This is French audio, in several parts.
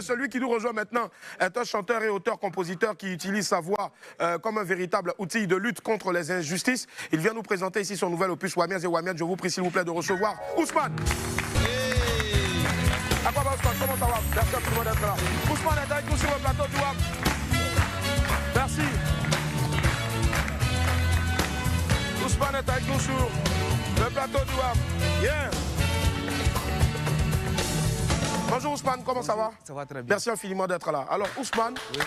mais celui qui nous rejoint maintenant est un chanteur et auteur-compositeur qui utilise sa voix comme un véritable outil de lutte contre les injustices. Il vient nous présenter ici son nouvel opus Wamiens et Wamiens. Je vous prie s'il vous plaît de recevoir Ousmane. À quoi va Ousmane? Comment ça va? Merci à tout le monde d'être là. Ousmane est avec nous sur le plateau du WAP. Merci. Ousmane est avec nous sur le plateau du WAP. Yeah. Bonjour Ousmane, comment ça va? Ça va très bien. Merci infiniment d'être là. Alors Ousmane, oui.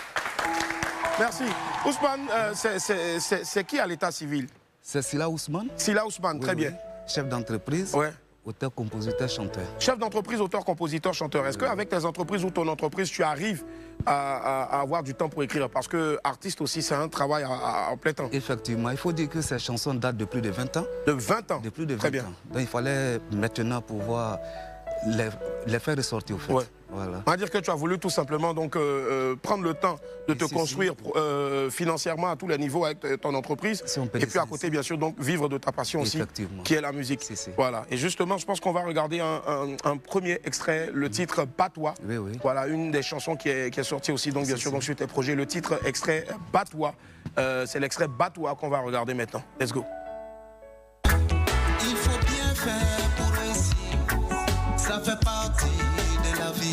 Merci. Ousmane, c'est qui à l'état civil? C'est Sila Ousmane. Sila Ousmane, très bien. Chef d'entreprise, auteur, compositeur, chanteur. Chef d'entreprise, auteur, compositeur, chanteur. Est-ce qu'avec tes entreprises ou ton entreprise, tu arrives à avoir du temps pour écrire? Parce que artiste aussi, c'est un travail en plein temps. Effectivement, il faut dire que ces chansons datent de plus de 20 ans. De 20 ans? De plus de 20 très bien. ans. Donc il fallait maintenant pouvoir les faire ressortir au fait. Ouais. Voilà. On va dire que tu as voulu tout simplement donc, prendre le temps de te construire financièrement à tous les niveaux avec ton entreprise. Si et puis à côté, bien sûr, donc, vivre de ta passion aussi, qui est la musique. Voilà. Et justement, je pense qu'on va regarder un premier extrait, le titre Bat-toi. Oui, oui. Voilà, une des chansons qui est sortie aussi, donc, bien sûr, donc, sur tes projets. Le titre extrait Bat-toi. C'est l'extrait Bat-toi qu'on va regarder maintenant. Let's go. Il faut bien faire pour réussir. Ça fait partie de la vie.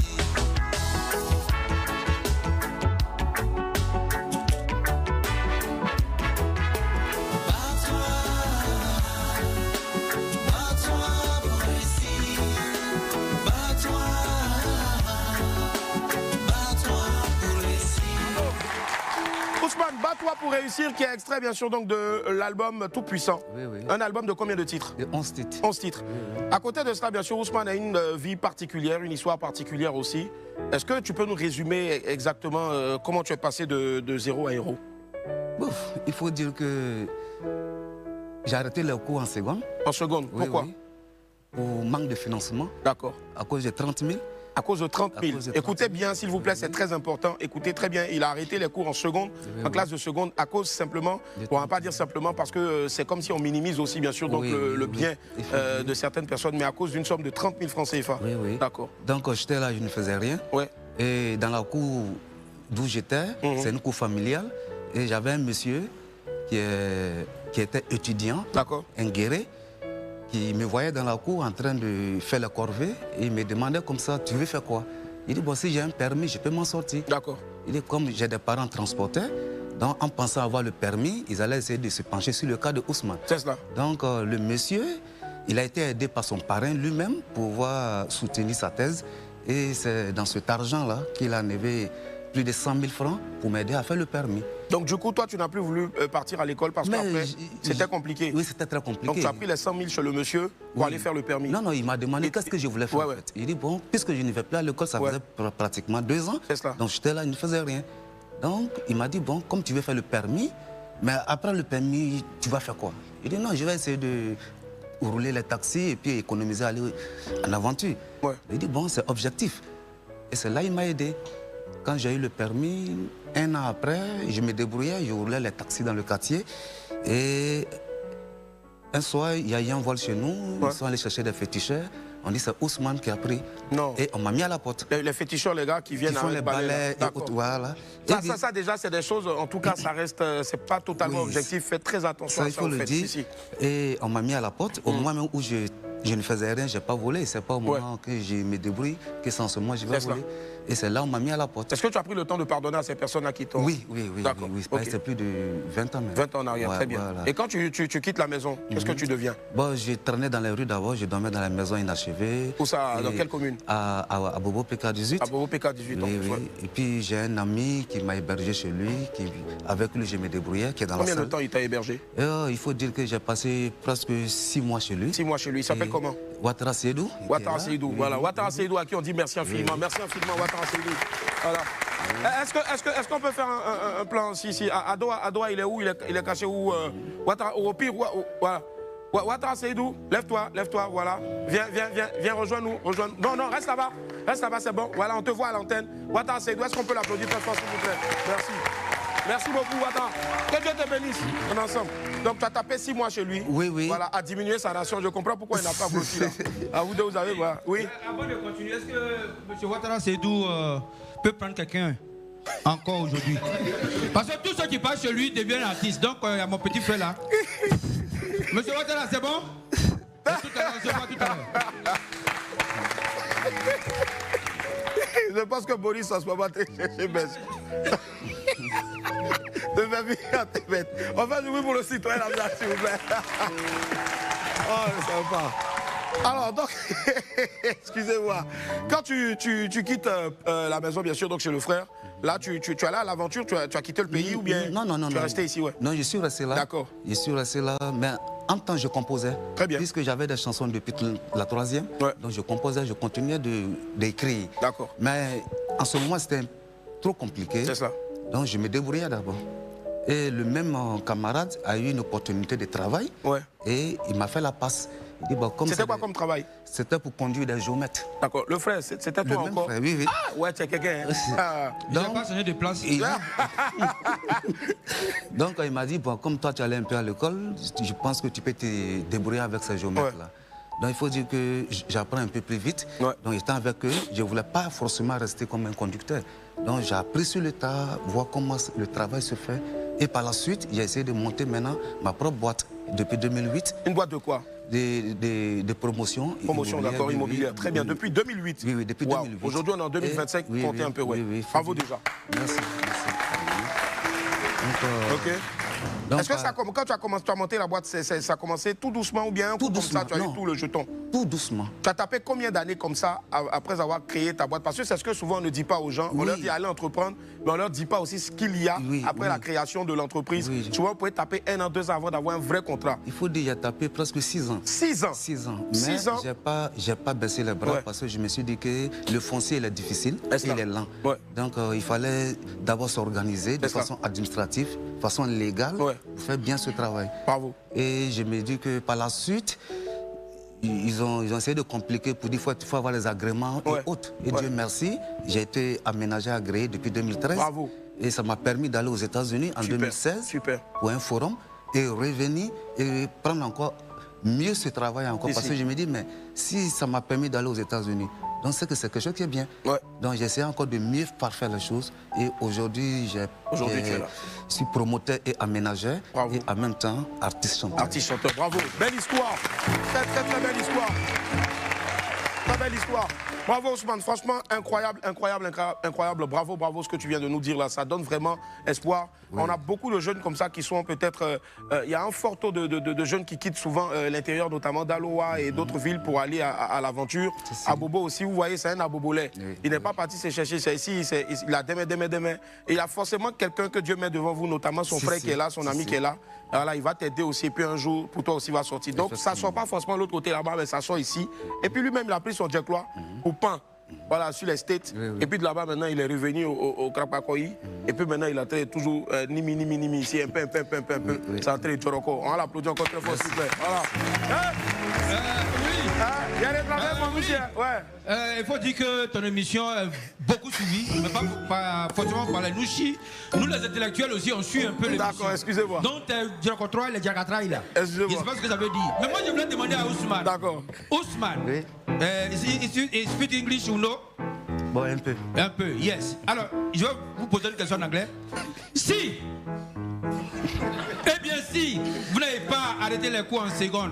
Ousmane, Bat-toi pour réussir, qui est extrait bien sûr donc de l'album Tout Puissant. Oui, oui. Un album de combien de titres? De 11 titres. 11 titres. Oui, oui. À côté de cela, bien sûr, Ousmane a une vie particulière, une histoire particulière aussi. Est-ce que tu peux nous résumer exactement comment tu es passé de zéro à héros? Ouf, il faut dire que j'ai arrêté les cours en seconde. En seconde, oui, pourquoi? Oui. Pour manque de financement. D'accord. À cause de 30 000. À cause de 30 000. Écoutez bien, s'il vous plaît, c'est très important. Écoutez très bien, il a arrêté les cours en seconde, en classe de seconde, à cause simplement, on ne va pas dire simplement, parce que c'est comme si on minimise aussi, bien sûr, donc, le bien de certaines personnes, mais à cause d'une somme de 30 000 francs CFA. Oui, oui. D'accord. Donc, quand j'étais là, je ne faisais rien. Ouais. Et dans la cour d'où j'étais, c'est une cour familiale, et j'avais un monsieur qui était étudiant, un guéret, qui me voyait dans la cour en train de faire la corvée et il me demandait comme ça, tu veux faire quoi? Il dit, bon, si j'ai un permis, je peux m'en sortir. D'accord. Il dit, comme j'ai des parents transporteurs, donc en pensant avoir le permis, ils allaient essayer de se pencher sur le cas de Ousmane. C'est cela. Donc le monsieur, il a été aidé par son parrain lui-même pour pouvoir soutenir sa thèse. Et c'est dans cet argent-là qu'il a enlevé plus de 100 000 francs pour m'aider à faire le permis. Donc du coup, toi, tu n'as plus voulu partir à l'école parce qu'après, c'était compliqué. Oui, c'était très compliqué. Donc tu as pris les 100 000 chez le monsieur pour aller faire le permis. Non, non, il m'a demandé qu'est-ce que je voulais faire. En fait. Il dit, bon, puisque je ne vais plus à l'école, ça faisait pratiquement 2 ans. C'est cela. Donc j'étais là, je ne faisais rien. Donc il m'a dit, bon, comme tu veux faire le permis, mais après le permis, tu vas faire quoi? Il dit, non, je vais essayer de rouler les taxis et puis économiser, aller en aventure. Il dit, bon, c'est objectif. Et c'est là qu'il m'a aidé. Quand j'ai eu le permis, 1 an après, je me débrouillais, je roulais les taxis dans le quartier. Et un soir, il y a eu un vol chez nous, ils sont allés chercher des féticheurs. On dit c'est Ousmane qui a pris. Non. Et on m'a mis à la porte. Les féticheurs, les gars qui viennent à les balais. Voilà. Ça, déjà, c'est des choses, en tout cas, ça reste, c'est pas totalement objectif. Faites très attention à ça, il faut le dire. Et on m'a mis à la porte. Au moment même où je ne faisais rien, je n'ai pas volé. Ce n'est pas au moment que je me débrouille que sans ce moment, je vais voler. Et c'est là où on m'a mis à la porte. Est-ce que tu as pris le temps de pardonner à ces personnes-là qui t'ont... Oui. D'accord. C'est plus de 20 ans même. 20 ans en arrière, très bien. Voilà. Et quand tu quittes la maison, qu'est-ce que tu deviens? Bon, je traînais dans les rues d'abord, je dormais dans la maison inachevée. Où ça? Dans quelle commune? À Bobo PK18. À Bobo PK18, oui. Et puis j'ai un ami qui m'a hébergé chez lui, avec lui je me débrouillais, qui est dans la salle. Combien de temps il t'a hébergé? Il faut dire que j'ai passé presque 6 mois chez lui. 6 mois chez lui, il s'appelle comment? Ouattara Seydou. Ouattara Seydou, voilà. Ouattara Seydou à qui on dit merci infiniment. Merci infiniment, Ouattara Seydou. Voilà. Est-ce qu'on peut faire un plan ici? Adoua, il est où? Il est caché où? Au pire, voilà. Ouattara Seydou, lève-toi, voilà. Viens, rejoins-nous. Non, reste là-bas, c'est bon. Voilà, on te voit à l'antenne. Ouattara Seydou, est-ce qu'on peut l'applaudir très fort, s'il vous plaît? Merci. Merci beaucoup, Ouattara. Que Dieu te bénisse, on est ensemble. Donc tu as tapé 6 mois chez lui. Oui. Voilà, à diminuer sa ration. Je comprends pourquoi il n'a pas bloqué là. À vous deux, vous avez, voilà. Oui. Avant de continuer, est-ce que M. Ouattara Seydou peut prendre quelqu'un encore aujourd'hui. Parce que tous ceux qui passent chez lui deviennent artistes. Donc, il y a mon petit frère là. Monsieur Ouattara, c'est bon? Tout à l'heure, je vois tout à l'heure. Je pense que Boris, en ce moment, t'es cherché Besco. De ma vie à tes bêtes. On va jouer pour le citoyen, là, s'il vous plaît. Oh, c'est sympa. Alors, donc, excusez-moi. Quand tu quittes la maison, bien sûr, donc chez le frère, là, tu es allé à l'aventure, tu as quitté le pays ou bien non, tu es resté ici, ouais? Non, je suis resté là. D'accord. Je suis resté là, mais en temps, je composais. Très bien. Puisque j'avais des chansons depuis la 3e, ouais. Donc je composais, je continuais d'écrire. D'accord. Mais en ce moment, c'était trop compliqué. C'est ça. Donc je me débrouillais d'abord. Et le même camarade a eu une opportunité de travail. Ouais. Et il m'a fait la passe. C'était quoi comme travail? C'était pour conduire des géomètres. D'accord. Le frère, c'était toi encore? Frère, oui, oui. Ah, ouais, tu es quelqu'un. Ah. Il n'a pas changé de place. Donc, il m'a dit, bon, comme toi, tu allais un peu à l'école, je pense que tu peux te débrouiller avec ces géomètres-là. Ouais. Donc, il faut dire que j'apprends un peu plus vite. Ouais. Donc, étant avec eux, je ne voulais pas forcément rester comme un conducteur. Donc, j'ai appris sur le tas, voir comment le travail se fait. Et par la suite, j'ai essayé de monter maintenant ma propre boîte depuis 2008. Une boîte de quoi? De promotion. Promotion, d'accord, immobilière. Très bien, depuis 2008. Oui, oui, depuis 2008. Aujourd'hui, on est en 2025, comptez un peu, ouais. Bravo déjà. Merci. Ok. Est-ce que ça, quand tu as monté la boîte, ça a commencé tout doucement ou bien tout comme doucement, ça, tu as eu tout le jeton? Tout doucement. Tu as tapé combien d'années comme ça après avoir créé ta boîte? Parce que c'est ce que souvent on ne dit pas aux gens. On leur dit allez entreprendre, mais on ne leur dit pas aussi ce qu'il y a après la création de l'entreprise. Tu vois, vous pouvez taper 1 an, 2 ans avant d'avoir un vrai contrat. Il faut dire, il a tapé presque 6 ans. 6 ans? 6 ans. Mais je n'ai pas baissé les bras parce que je me suis dit que le foncier il est difficile, il est lent. Donc il fallait d'abord s'organiser de façon administrative, de façon légale, pour faire bien ce travail. Bravo. Et je me dis que par la suite, ils ont essayé de compliquer pour dire qu'il faut avoir les agréments et autres. Et Dieu merci, j'ai été aménagé agréé depuis 2013. Bravo. Et ça m'a permis d'aller aux États-Unis en 2016 pour un forum et revenir et prendre encore mieux ce travail encore. Parce que je me dis, mais si ça m'a permis d'aller aux États-Unis, donc c'est que c'est quelque chose qui est bien. Donc j'essaie encore de mieux parfaire les choses. Et aujourd'hui, je suis promoteur et aménageur. Bravo. Et en même temps, artiste-chanteur. Artiste-chanteur, bravo. Belle histoire. Très, très, très belle histoire. Très belle histoire. Bravo Ousmane, franchement incroyable, incroyable, incroyable. Bravo, bravo ce que tu viens de nous dire là. Ça donne vraiment espoir. On a beaucoup de jeunes comme ça qui sont peut-être... Il y a un fort taux de jeunes qui quittent souvent l'intérieur, notamment d'Aloa et d'autres villes pour aller à l'aventure. Abobo aussi, vous voyez, c'est un abobolais. Il n'est pas parti se chercher, c'est ici, il a demain. Et il y a forcément quelqu'un que Dieu met devant vous, notamment son frère qui est là, son ami qui est là. Voilà, il va t'aider aussi, et puis un jour, pour toi aussi, il va sortir. Donc, ça ne sort pas forcément de l'autre côté là-bas, mais ça sort ici. Et puis lui-même, il a pris son Jacklois pour pain, voilà, sur les States. Et puis de là-bas, maintenant, il est revenu au Krapakoyi. Et puis maintenant, il a traité toujours nimi, ici, un peu. Ça a traité Djoroko. On va l'applaudir encore très fort, s'il vous plaît. Voilà. Il y a des travailleurs, mon monsieur. Il faut dire que ton émission est beaucoup suivie, mais pas forcément par les Nouchi. Nous, les intellectuels aussi, on suit un peu l'émission. D'accord, excusez-moi. Donc, Djoroko et les Djagatraï, là. Excusez-moi. Je ne sais pas ce que ça veut dire. Mais moi, je voulais demander à Ousmane. D'accord. Ousmane, is speak English ou non? Bon, un peu. Un peu, yes. Alors, je vais vous poser une question en anglais. Si, eh bien si, vous n'avez pas arrêté les coups en seconde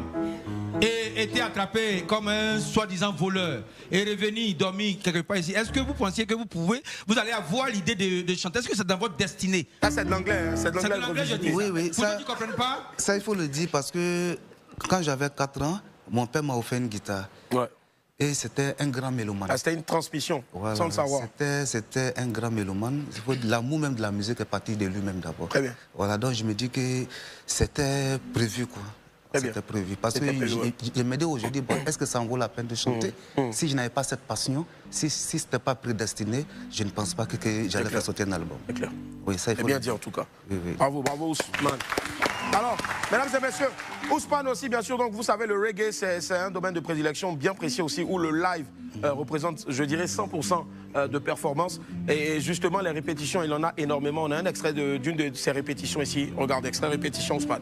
et été attrapé comme un soi-disant voleur et revenu dormir quelque part ici, est-ce que vous pensiez que vous allez avoir l'idée de chanter? Est-ce que c'est dans votre destinée? Ah, c'est de l'anglais, hein? C'est de l'anglais, je dis. Oui. Vous ne comprenez pas? Ça, il faut le dire parce que quand j'avais 4 ans, mon père m'a offert une guitare. Et c'était un grand mélomane. Ah, c'était une transmission, sans le savoir. C'était un grand mélomane. L'amour même de la musique est parti de lui-même d'abord. Très bien. Voilà, donc je me dis que c'était prévu, quoi. C'était prévu. Parce que je me dis aujourd'hui, bon, est-ce que ça en vaut la peine de chanter? Si je n'avais pas cette passion, si ce n'était pas prédestiné, je ne pense pas que j'allais faire sortir un album. C'est clair. Oui, ça, il faut bien dit en tout cas. Oui. Bravo Ousmane. Alors, mesdames et messieurs, Ousmane aussi, bien sûr, donc vous savez, le reggae, c'est un domaine de prédilection bien précis aussi, où le live représente, je dirais, 100% de performance. Et justement, les répétitions, il en a énormément. On a un extrait d'une de ces répétitions ici. Regarde, extrait répétition, Ousmane.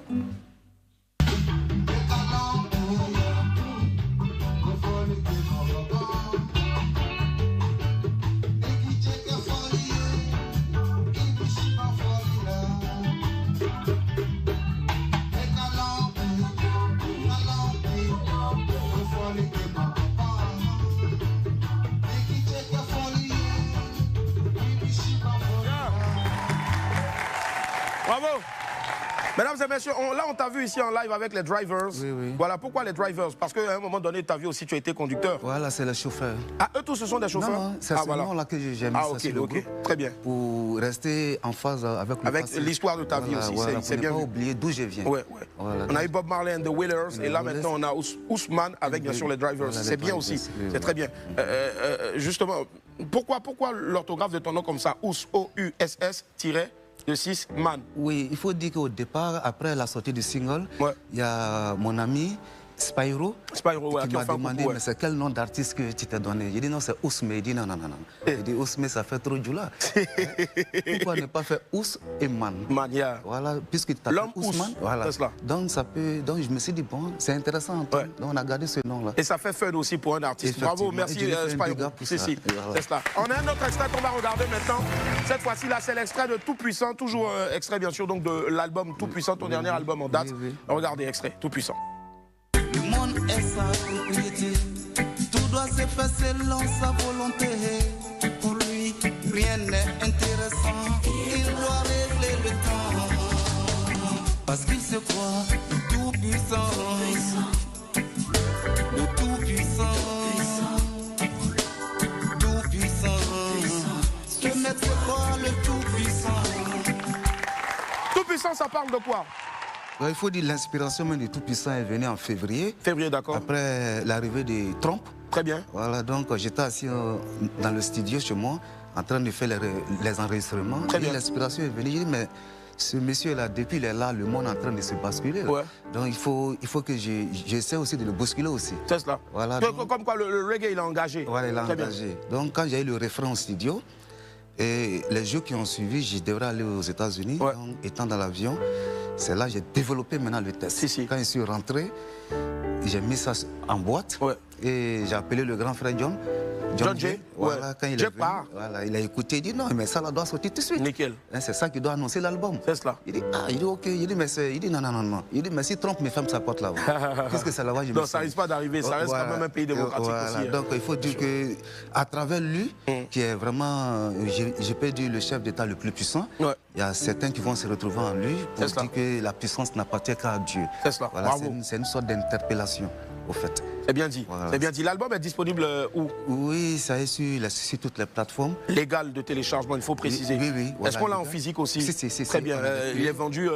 Bravo. Mesdames et messieurs, là on t'a vu ici en live avec les drivers. Oui, oui. Voilà, pourquoi les drivers? Parce qu'à un moment donné, tu as vu aussi, tu as été conducteur. Voilà, c'est le chauffeur. Ah, eux tous, ce sont des chauffeurs? Non, c'est ce nom-là que j'ai mis Ah, ça ok, sur le ok. groupe. Très bien. Pour rester en phase avec le passé. L'histoire de ta vie aussi, voilà, c'est bien pour ne vu. pas oublier d'où je viens. Ouais, ouais. Voilà, on a eu Bob Marley and the Wailers, et là maintenant on a Ousmane avec bien sûr les drivers. Voilà, c'est les bien drivers, aussi, oui, c'est très bien. Justement, pourquoi l'orthographe de ton nom comme ça, Ous, O-U-S-S-6 Man? Oui, il faut dire qu'au départ, après la sortie du single, Ouais. il y a mon ami Spyro, Spyro, ouais, qui m'a fait un demandé, coucou, ouais. mais c'est quel nom d'artiste que tu t'es donné? J'ai dit non, c'est Ousme. Il dit non, non, non, non. Il dit Ousme, ça fait trop djoula. Pourquoi ne pas faire Ous et Man? Man, yeah. Voilà, puisque tu t'appelles L'homme Ousmane. Ous, Voilà. c'est cela. Donc, ça peut, donc je me suis dit, bon, c'est intéressant. Ouais. Donc on a gardé ce nom-là. Et ça fait fun aussi pour un artiste. Bravo, Effectivement. merci Et Dieu fait un Spyro. big up pour Si, ça. si, Et voilà. c'est cela. On a un autre extrait qu'on va regarder maintenant. Cette fois-ci, là, c'est l'extrait de Tout Puissant, toujours extrait bien sûr donc de l'album Tout Puissant, ton dernier album en date. Oui, oui. Regardez, extrait, Tout Puissant. Le monde est sa propriété. Tout doit se faire selon sa volonté. Pour lui, rien n'est intéressant. Il doit régler le temps. Parce qu'il se croit tout puissant. Le tout puissant. Tout puissant. Ce maître croit le tout puissant. Tout Puissant, ça parle de quoi? Il faut dire l'inspiration même du Tout-Puissant est venue en février. Février, d'accord. Après l'arrivée de Trump. Très bien. Voilà, donc j'étais assis dans le studio chez moi, en train de faire les enregistrements. Très bien. Et l'inspiration est venue. J'ai dit, mais ce monsieur-là, depuis il est là, le monde est en train de se basculer. Là. Ouais. Donc il faut que j'essaie aussi de le bousculer aussi. C'est cela. Voilà, Comme quoi le reggae, il est engagé. Voilà, il est Très bien. engagé. Donc quand j'ai eu le refrain au studio, et les jours qui ont suivi, je devrais aller aux États-Unis. Ouais. Donc, étant dans l'avion, c'est là que j'ai développé maintenant le test. Si, si. Quand je suis rentré, j'ai mis ça en boîte. Ouais. Et j'ai appelé le grand frère John. John Jay, Voilà, ouais. quand il Jack est venu, part. voilà, il a écouté, il dit non, mais ça là doit sortir tout de suite. Nickel. Hein, c'est ça qui doit annoncer l'album. C'est cela. Il dit, ah, il dit ok, il dit, mais il dit non, non, non, non. Il dit, mais si Trump me ferme sa porte là-bas, qu'est-ce que ça là-bas je me Non, ça risque pas d'arriver, ça reste quand même un pays démocratique voilà. aussi. hein. Donc il faut dire qu'à travers lui, qui est vraiment, je peux dire, le chef d'État le plus puissant, Ouais. il y a certains qui vont se retrouver en lui pour C'est cela. dire que la puissance n'appartient qu'à Dieu. C'est cela. Voilà, Bravo. c'est une sorte d'interpellation, au fait. C'est bien dit. Voilà. C'est bien dit. L'album est disponible où? Oui, ça est sur toutes les plateformes. Légal de téléchargement, il faut préciser. Oui, oui, voilà, Est-ce qu'on l'a en légal. physique aussi? Si, Très bien. on a des Il est vendu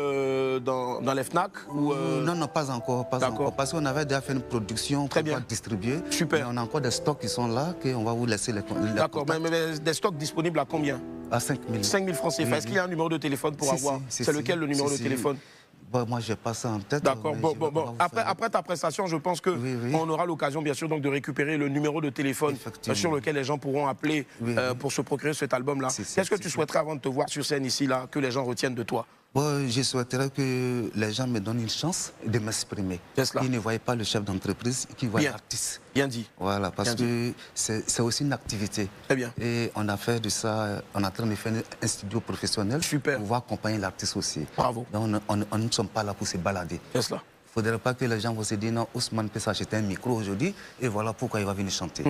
dans les FNAC ou Non, non, pas encore, pas D'accord. encore. Parce qu'on avait déjà fait une production Très pour bien. pouvoir distribuer. Super. Mais on a encore des stocks qui sont là, qu'on va vous laisser les D'accord, contacts mais des stocks disponibles à combien? à 5 000. 5 000 francs CFA. Oui, Est-ce qu'il y a un numéro de téléphone pour Si, avoir? si, C'est si, lequel le numéro si, de si. téléphone? Bon, moi, je passe ça en tête. D'accord, mais bon, je vais bon. pas vous faire- Après ta prestation, je pense qu'on Oui, oui. aura l'occasion, bien sûr, donc, de récupérer le numéro de téléphone Effectivement. sur lequel les gens pourront appeler Oui, oui. pour se procurer cet album-là. Si, si, Qu'est-ce que si, tu si. souhaiterais avant de te voir sur scène ici, là, que les gens retiennent de toi? Bon, je souhaiterais que les gens me donnent une chance de m'exprimer. C'est cela. Qu'ils ne voient pas le chef d'entreprise, qu'ils voient Bien. l'artiste. Bien dit. Voilà, parce Bien que c'est aussi une activité. Très bien. Et on a fait de ça, on est en train de faire un studio professionnel Super. pour pouvoir accompagner l'artiste aussi. Bravo. Donc on ne sommes pas là pour se balader. C'est cela. Il ne faudrait pas que les gens vont se dire non, Ousmane peut s'acheter un micro aujourd'hui et voilà pourquoi il va venir chanter.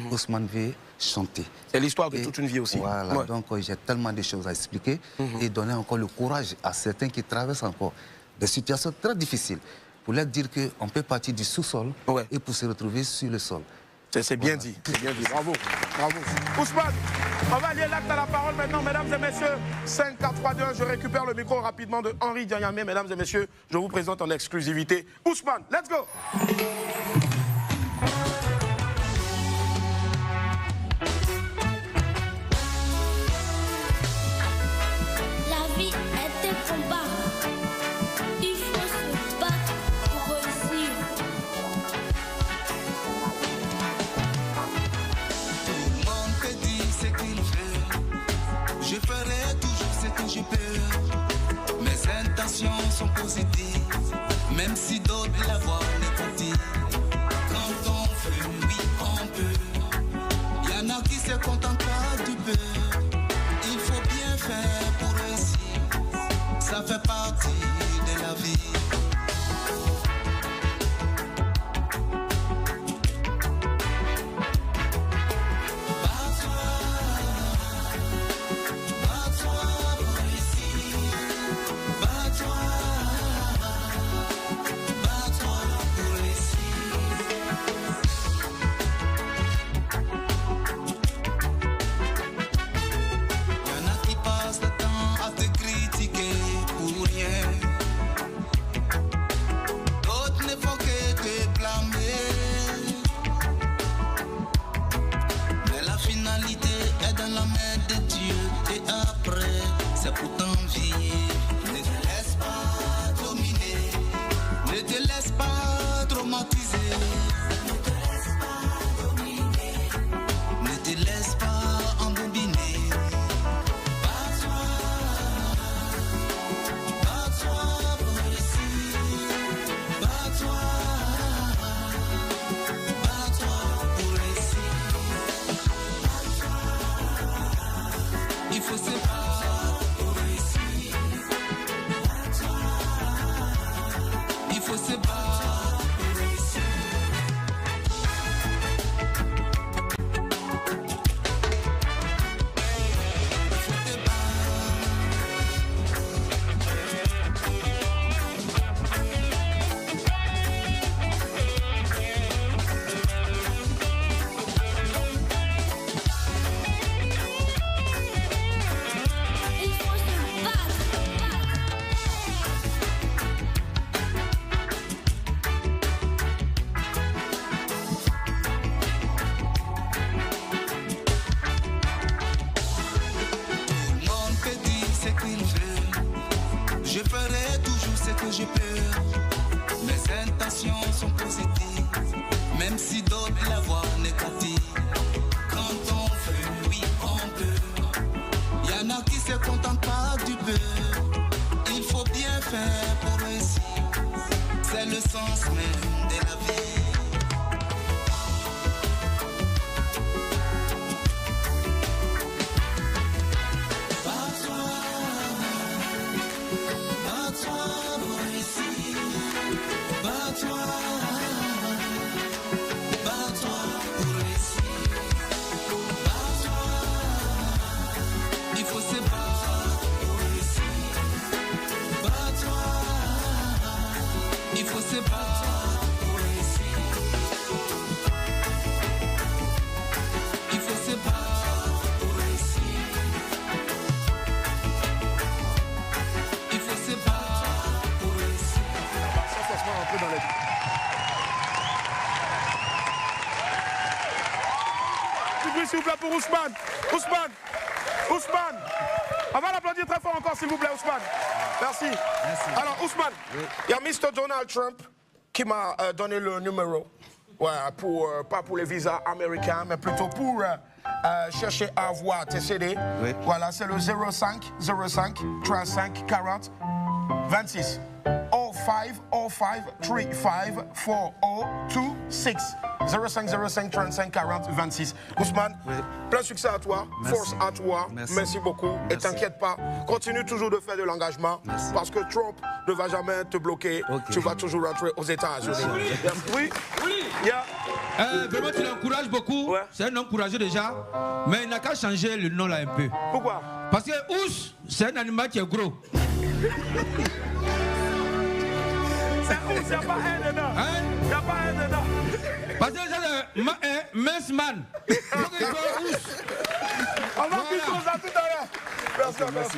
Ousmane veut chanter. C'est l'histoire de Et toute une vie aussi. Voilà, Ouais. donc j'ai tellement de choses à expliquer et donner encore le courage à certains qui traversent encore des situations très difficiles pour leur dire qu'on peut partir du sous-sol Ouais. et pour se retrouver sur le sol. C'est bien dit, c'est bien dit. Bravo, bravo. Ousmane, on va lier l'acte à la parole maintenant, mesdames et messieurs. 5, 4, 3, 2, 1, je récupère le micro rapidement de Henri Dianyamé. Mesdames et messieurs, je vous présente en exclusivité Ousmane. Let's go. La vie est un combat. Il faut se battre pour réussir. Tout le monde peut dire ce qu'il veut. Je ferai toujours ce que je peux. Mes intentions sont positives, même si d'autres la voient négative. Quand on veut, oui, on peut. Y en a qui se contentent pas du peu. Il faut bien faire pour réussir. Ça fait partie de la vie. Bats-toi pour réussir. Il faut se battre pour réussir. Il faut se battre pour réussir. Je ferai toujours ce que je peux. Mes intentions sont positives, même si d'autres la voient négative. Quand on veut, oui on peut. Y'en a qui se contentent pas du peu. Il faut bien faire pour réussir. C'est le sens même de la vie. S'il vous plaît pour Ousmane. Ousmane. On va l'applaudir très fort encore s'il vous plaît Ousmane. Merci. Alors Ousmane, il y a Mr. Donald Trump qui m'a donné le numéro. Ouais, pas pour les visas américains, mais plutôt pour chercher à avoir tes CD. Oui. Voilà, c'est le 05 35 40 26. 05 35 4026. 05 35 40 26. Ousmane, oui. Plein succès à toi, merci. Force à toi, merci beaucoup. Merci. Et t'inquiète pas, continue toujours de faire de l'engagement parce que Trump ne va jamais te bloquer. Okay. Tu vas toujours rentrer aux États-Unis. Oui. Yeah. Vraiment, tu l'encourages beaucoup. Ouais. C'est un homme courageux déjà, mais il n'a qu'à changer le nom là un peu. Pourquoi? Parce que Ous, c'est un animal qui est gros. C'est Ous, il n'y a pas un dedans. Il n'y a pas un dedans. Parce que c'est mince man. On va plus ça tout à l'heure. Merci.